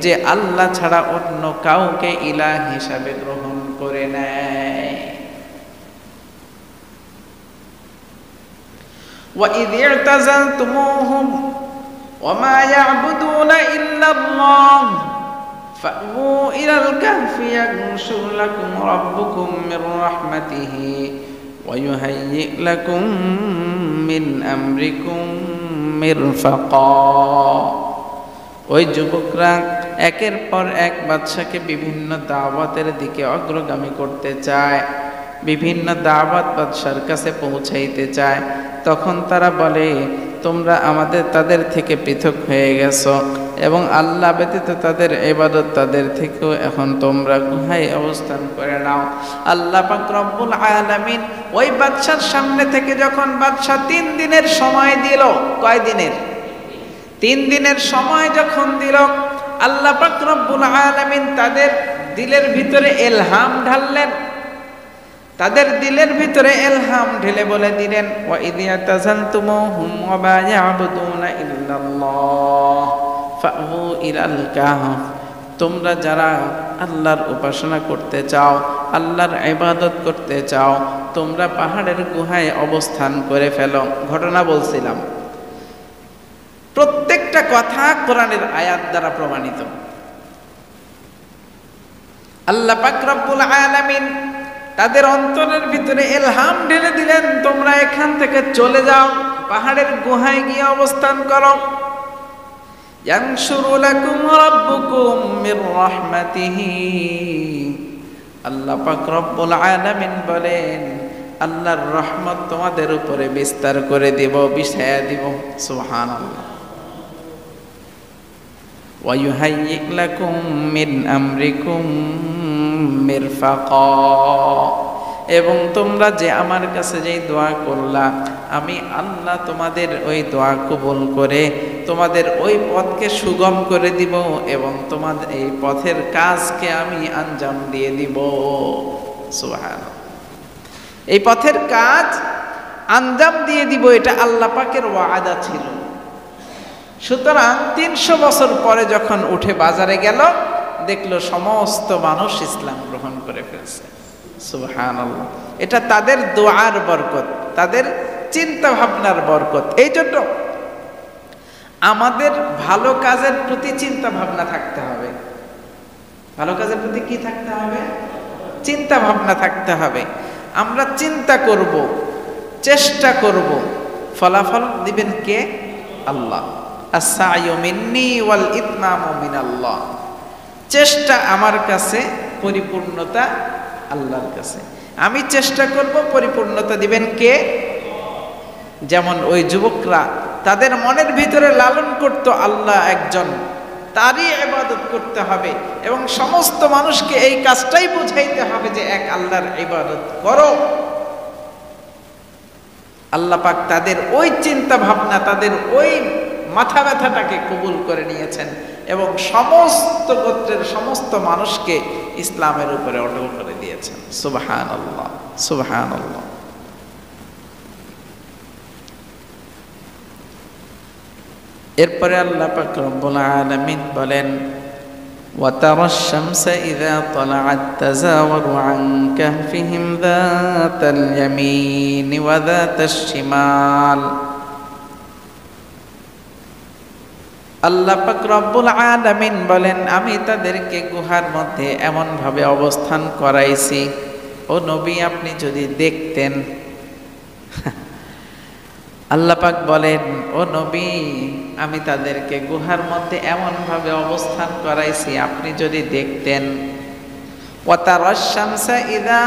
যে আল্লাহ ছাড়া অন্য কাউকে ইলাহ হিসাবে গ্রহণ করে নেয়। وإذ اعتزلتموهم وما يعبدون إلا الله فأووا إلى الكهف ينشر لكم ربكم من رحمته ويهيئ لكم من أمركم مرفقا ওই যুবকরা একের পর এক বাদশাকে বিভিন্ন দাওয়াতের দিকে অগ্রগামী করতে চায়, বিভিন্ন দাওয়াত বাদশার কাছে পৌঁছাইতে চায়। তখন তারা বলে, তোমরা তাদের থেকে পৃথক হয়ে গেছো এবং আল্লাহ ব্যতীত তাদের ইবাদত তাদের থেকেও এখন তোমরা গুহায় অবস্থান করে নাও। আল্লাহ পাক রব্বুল আলামিন ওই বাদশার সামনে থেকে যখন বাদশা 3 দিনের সময় দিল, কয় দিনের? 3 দিনের সময় যখন দিল, আল্লাহ পাক রব্বুল আলামিন তাদের দিলের ভিতরে ইলহাম ঢাললেন। তাদের দিলের ভিতরে ইলহাম ঢেলে বলে দিলেন, ওয়া ইযা তাযালতুমুহুম ওয়া মা ইয়াবুদুনা ইল্লাল্লাহ ফাউ ইলাল কাহফ। তোমরা যারা আল্লাহর উপাসনা করতে চাও, আল্লাহর ইবাদত করতে চাও, তোমরা পাহাড়ের গুহায় অবস্থান করে ফেলো। ঘটনা বলছিলাম, প্রত্যেকটা কথা কোরআনের আয়াত দ্বারা প্রমাণিত। আল্লাহ পাক রব্বুল আলামিন তাদের অন্তরের ভিতরে ইলহাম ঢেলে দিলেন, তোমরা এখান থেকে চলে যাও, পাহাড়ের গুহায় গিয়ে অবস্থান করো। ইয়ানশুরু লাকুম রাব্বুকুম মির রাহমাতিহি। আল্লাহ পাক রব্বুল আলামিন বলেন, আল্লাহর রহমত তোমাদের উপরে বিস্তার করে দিব, বিছায়া দিব। সুবহানাল্লাহ। ওয়া ইউহাইয়্যি লাকুম মিন আমরিকুম মিরফাকা। এবং তোমরা যে আমার কাছে যেই দোয়া করলা, আমি আল্লাহ তোমাদের ওই দোয়া কবুল করে তোমাদের ওই পথকে সুগম করে দিব এবং তোমাদের এই পথের কাজকে আমি আঞ্জাম দিয়ে দিব। সুবহানাল্লাহ। এই পথের কাজ আঞ্জাম দিয়ে দিব, এটা আল্লাহ পাকের ওয়াদা ছিল। সুতরাং 300 বছর পরে যখন উঠে বাজারে গেল, দেখলো সমস্ত মানুষ ইসলাম গ্রহণ করে ফেলছে। সুবহানাল্লাহ। এটা তাদের দোয়ার বরকত, তাদের চিন্তা ভাবনার বরকত। এই জন্য আমাদের ভালো কাজের প্রতি চিন্তা ভাবনা থাকতে হবে। ভালো কাজের প্রতি কি থাকতে হবে? চিন্তা ভাবনা থাকতে হবে। আমরা চিন্তা করব, চেষ্টা করব, ফলাফল দিবেন কে? আল্লাহ। আস-সা'য়ু মিন্নি ওয়াল ইতমামু মিনাল্লাহ। চেষ্টা আমার কাছে, পরিপূর্ণতা আল্লাহর কাছে। আমি চেষ্টা করব, পরিপূর্ণতা দিবেন কে? যেমন ওই যুবকরা তাদের মনের ভিতরে লালন করত আল্লাহ একজন, তারই ইবাদত করতে হবে এবং সমস্ত মানুষকে এই কাজটাই বুঝাইতে হবে যে এক আল্লাহর ইবাদত করো। আল্লাহ পাক তাদের ওই চিন্তা ভাবনা, তাদের ওই মাথা ব্যথাটাকে কবুল করে নিয়েছেন এবং সমস্ত গোত্রের সমস্ত মানুষকে ইসলামের উপরে অটল করে দিয়েছেন। সুবহানাল্লাহ, সুবহানাল্লাহ। এরপরে আল্লাহ পাক রব্বুল আলামিন বলেন, ওয়া তারাশ শামসা ইযা তালাআত তাযাওয়ারু আন কাহফিহিম যাতাল ইয়ামিন ওয়া যাতাশ শিমাল। আল্লাহ পাক রব্বুল আলামিন বলেন, আমি তাদেরকে গুহার মধ্যে এমন ভাবে অবস্থান করাইছি, ও নবী আপনি যদি দেখতেন। আল্লাহ পাক বলেন, ও নবী আমি তাদেরকে গুহার মধ্যে এমন ভাবে অবস্থান করাইছি, আপনি যদি দেখতেন। ওয়া তারাশ শামসা ইযা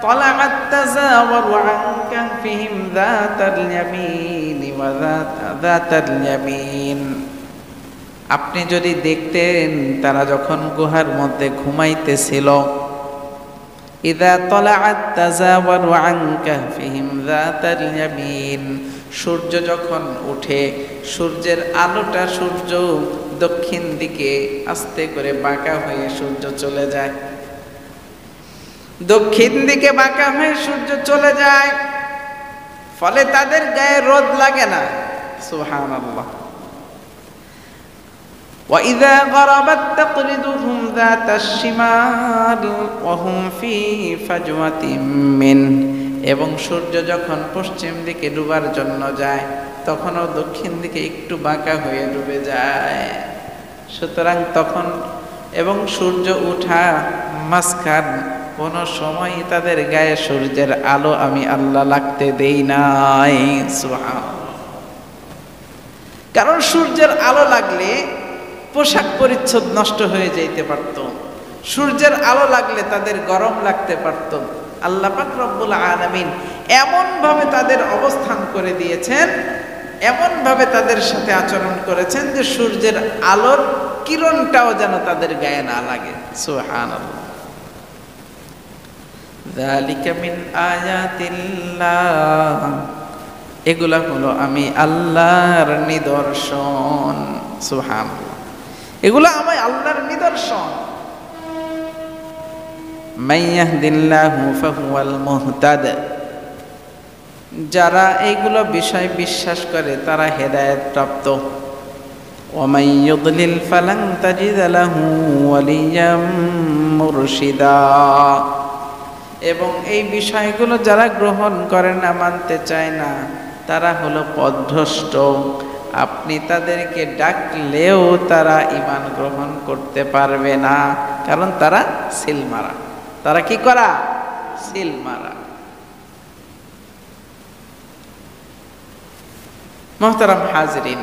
তালাআত তাযাওয়ারু আন কাহফিহিম যাতাল ইয়ামিন ওয়া যাতাল ইয়ামিন। আপনি যদি দেখতেন তারা যখন গুহার মধ্যে ঘুমাইতেছিল, ইযা তালাআত তাযাওয়ারু আন কাহফিহিম যাতাল ইয়ামিন, সূর্য যখন উঠে, সূর্যের আলোটা সূর্য দক্ষিণ দিকে আস্তে করে বাঁকা হয়ে সূর্য চলে যায়, দক্ষিণ দিকে বাঁকা হয়ে সূর্য চলে যায়, ফলে তাদের গায়ে রোদ লাগে না। সুবহানাল্লাহ। وَإِذَا غَرَبَتْ تَقْرِضُهُمْ ذَاتَ الشِّمَالِ وَهُمْ فِي فَجْوَةٍ مِّنْهُ এবং সূর্য যখন পশ্চিম দিকে ডুবার জন্য যায় তখনও দক্ষিণ দিকে একটু বাঁকা হয়ে ডুবে যায়। সুতরাং তখন এবং সূর্য ওঠা মাঝখান কোনো সময় তাদের গায়ে সূর্যের আলো আমি আল্লাহ লাগতে দেই নাই। সুবহানাল্লাহ। কারণ সূর্যের আলো লাগলে পোশাক পরিচ্ছদ নষ্ট হয়ে যাইতে পারত, সূর্যের আলো লাগলে তাদের গরম লাগতে পারত। আল্লাহ পাক রব্বুল আলামিন এমন ভাবে তাদের অবস্থান করে দিয়েছেন, এমন ভাবে তাদের সাথে আচরণ করেছেন যে সূর্যের আলোর কিরণটাও যেন তাদের গায়ে না লাগে। সুবহানাল্লাহ। যালিকা মিন আয়াতিল্লাহ, এগুলা হলো আমি আল্লাহর নিদর্শন। সুবহানাল্লাহ, এগুলা আমি আল্লাহর নিদর্শন। মান ইয়াহদিল্লাহু ফাহুয়াল মুহতাদ, যারা এইগুলো বিষয় বিশ্বাস করে তারা হেদায়েত প্রাপ্ত। ওয়া মান ইউদ্লিল ফালান তাজিদ লাহু ওয়ালিয়াম মুরশিদা, এবং এই বিষয়গুলো যারা গ্রহণ করে না, মানতে চায় না, তারা হলো পথভ্রষ্ট। আপনি তাদেরকে ডাকলেও তারা ঈমান গ্রহণ করতে পারবে না, কারণ তারা সিল মারা। তারা কি করা? সিল মারা। মুহতারাম হাজরিন,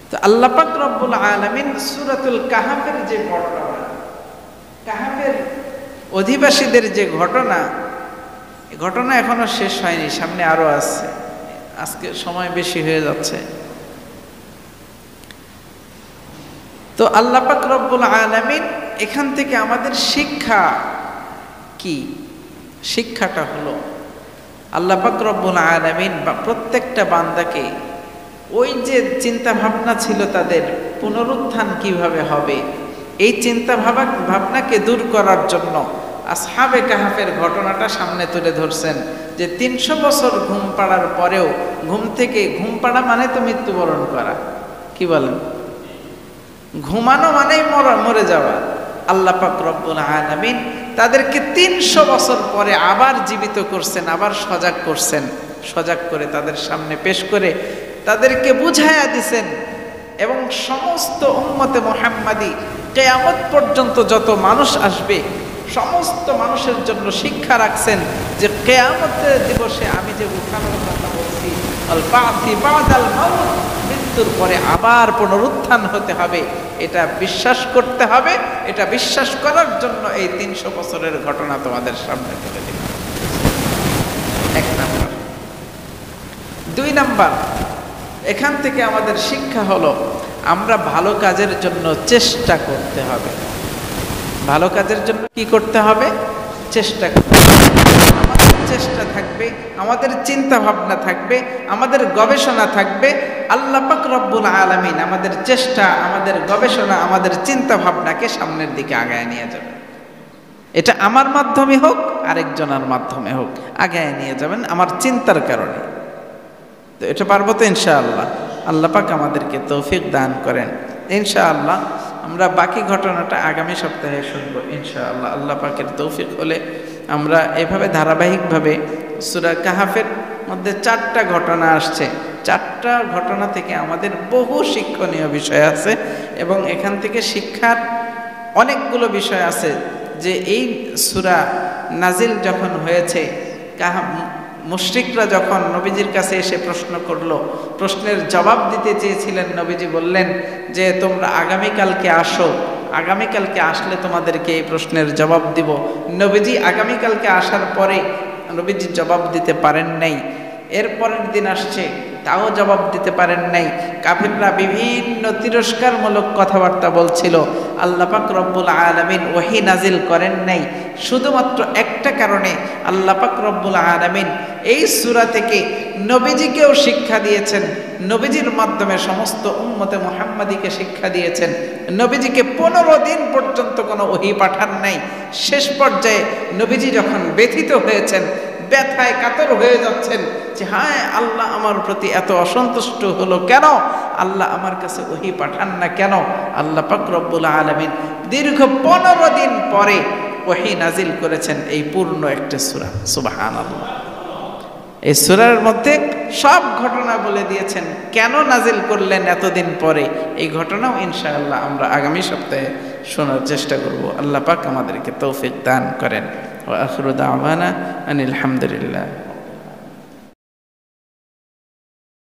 তো আল্লাহ পাক রব্বুল আলামিন সূরাতুল কাহাফের যে ঘটনা, কাহাফের অধিবাসীদের যে ঘটনা, এই ঘটনা এখনো শেষ হয়নি, সামনে আরো আছে। আজকে সময় বেশি হয়ে যাচ্ছে। তো আল্লাহ পাক রব্বুল আলামিন এখান থেকে আমাদের শিক্ষা কি? শিক্ষাটা হলো আল্লাহ পাক রব্বুল আলামিন বা প্রত্যেকটা বান্দাকে ওই যে চিন্তা ভাবনা ছিল তাদের পুনরুত্থান কিভাবে হবে, এই চিন্তা ভাবনাকে দূর করার জন্য আসহাবে কাহাফের ঘটনাটা সামনে তুলে ধরছেন। যে 300 বছর ঘুম পাড়ার পরেও, ঘুম পাড়া মানে তো মৃত্যুবরণ করা, কি বলেন? ঘুমানো মানেই মরে যাওয়া। আল্লাহ পাক রব্বুল আলামিন তাদেরকে 300 বছর পরে আবার জীবিত করছেন, আবার সজাগ করছেন। সজাগ করে তাদের সামনে পেশ করে তাদেরকে বুঝাইয়া দিছেন। এবং সমস্ত উম্মতে মুহাম্মাদি কিয়ামত পর্যন্ত যত মানুষ আসবে সমস্ত মানুষের জন্য শিক্ষা রাখছেন যে কিয়ামতের দিবসে আমি যে উঠানোর কথা বলছি, আল বা'সি বা'দাল মাউত, মৃত্যুর পরে আবার পুনরুত্থান হতে হবে, এটা বিশ্বাস করতে হবে। এটা বিশ্বাস করার জন্য এই 300 বছরের ঘটনা তোমাদের সামনে তুলে দিলাম। 1 নাম্বার। 2 নাম্বার, এখান থেকে আমাদের শিক্ষা হলো আমরা ভালো কাজের জন্য চেষ্টা করতে হবে। ভালো কাজের জন্য কি করতে হবে? চেষ্টা করতে হবে। আমাদের চেষ্টা থাকবে, আমাদের চিন্তা ভাবনা থাকবে, আমাদের গবেষণা থাকবে। আল্লাহ পাক রব্বুল আলামিন আমাদের চেষ্টা, আমাদের গবেষণা, আমাদের চিন্তা ভাবনাকে সামনের দিকে আগায় নিয়ে যাবে। এটা আমার মাধ্যমে হোক, আরেকজনের মাধ্যমে হোক, আগায় নিয়ে যাবেন আমার চিন্তার কারণে। তো এটা পারবো তো ইনশাআল্লাহ। আল্লাহ পাক আমাদেরকে তৌফিক দান করেন। ইনশাআল্লাহ আমরা বাকি ঘটনাটা আগামী সপ্তাহে শুনবো ইনশাআল্লাহ। আল্লাহ পাকের তৌফিক হলে আমরা এভাবে ধারাবাহিকভাবে সূরা কাহাফের মধ্যে 4টা ঘটনা আসছে। 4টা ঘটনা থেকে আমাদের বহু শিক্ষণীয় বিষয় আছে এবং এখান থেকে শিক্ষার অনেকগুলো বিষয় আছে। যে এই সূরা নাজিল যখন হয়েছে, মুশরিকরা যখন নবীজির কাছে এসে প্রশ্ন করলো, প্রশ্নের জবাব দিতে চেয়েছিলেন, নবীজি বললেন যে তোমরা আগামীকালকে আসো, আগামীকালকে আসলে তোমাদেরকে এই প্রশ্নের জবাব দিব। নবীজি আগামীকালকে আসার পরে নবীজি জবাব দিতে পারেন নাই। এরপরের দিন আসছে, তাও জবাব দিতে পারেন নাই। কাফিররা বিভিন্ন তিরস্কারমূলক কথাবার্তা বলছিল। আল্লাহ পাক রব্বুল আলামিন ওহী নাজিল করেন নাই শুধুমাত্র একটা কারণে। আল্লাহ পাক রব্বুল আলামিন এই সূরা থেকে নবীজিকেও শিক্ষা দিয়েছেন, নবীজির মাধ্যমে সমস্ত উম্মতে মুহাম্মাদিকে শিক্ষা দিয়েছেন। নবীজিকে 15 দিন পর্যন্ত কোনো ওহী পাঠান নাই। শেষ পর্যায়ে নবীজি যখন ব্যথিত হয়েছেন, ব্যথায় কাতর হয়ে যাচ্ছেন যে হায় আল্লাহ আমার প্রতি এত অসন্তুষ্ট হলো কেন, আল্লাহ আমার কাছে ওহী পাঠান না কেন, আল্লাহ পাক রব্বুল আলামিন দীর্ঘ 15 দিন পরে ওহী নাজিল করেছেন এই পূর্ণ একটা সূরা। সুবহানাল্লাহ। এই সূরার মধ্যে সব ঘটনা বলে দিয়েছেন, কেন নাজিল করলেন এতদিন পরে। এই ঘটনাও ইনশাআল্লাহ আমরা আগামী সপ্তাহে শোনার চেষ্টা করব। আল্লাহ পাক আমাদেরকে তৌফিক দান করেন। ওয়া আখিরু দাওয়ানা আনিল হামদুলিল্লাহ।